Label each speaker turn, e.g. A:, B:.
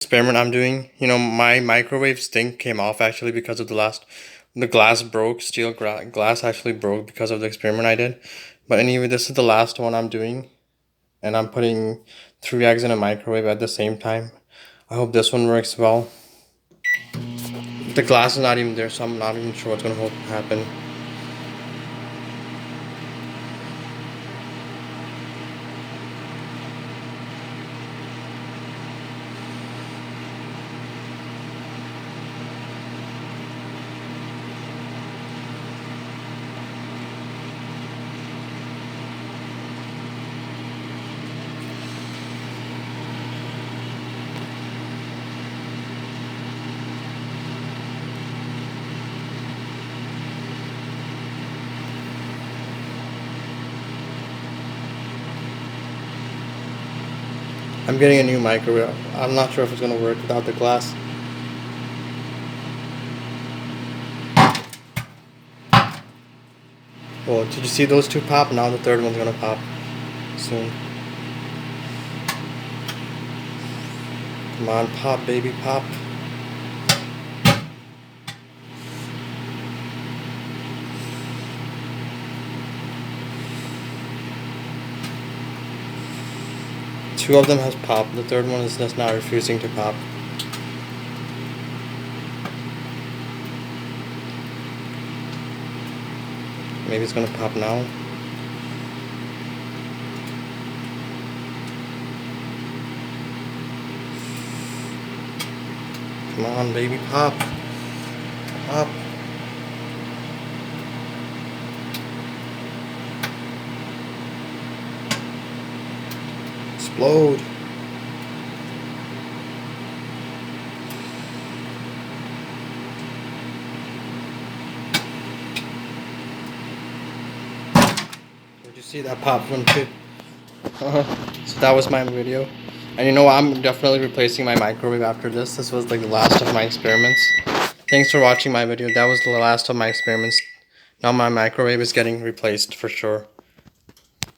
A: Experiment I'm doing. You know, my microwave stink came off actually because of the glass broke. Glass actually broke because of the experiment I did. But anyway, this is the last one I'm doing, and I'm putting 3 eggs in a microwave at the same time. I hope this one works well. The glass is not even there, so I'm not even sure what's gonna happen. I'm getting a new microwave. I'm not sure if it's gonna work without the glass. Well, did you see those two pop? Now the third one's gonna pop soon. Come on, pop, baby, pop. Two of them has popped. The third one is just now refusing to pop. Maybe it's gonna pop now. Come on, baby, pop. Pop. Explode. Did you see that pop one too? So that was my video. And you know what? I'm definitely replacing my microwave after this. This was like the last of my experiments. Thanks for watching my video. That was the last of my experiments. Now my microwave is getting replaced for sure.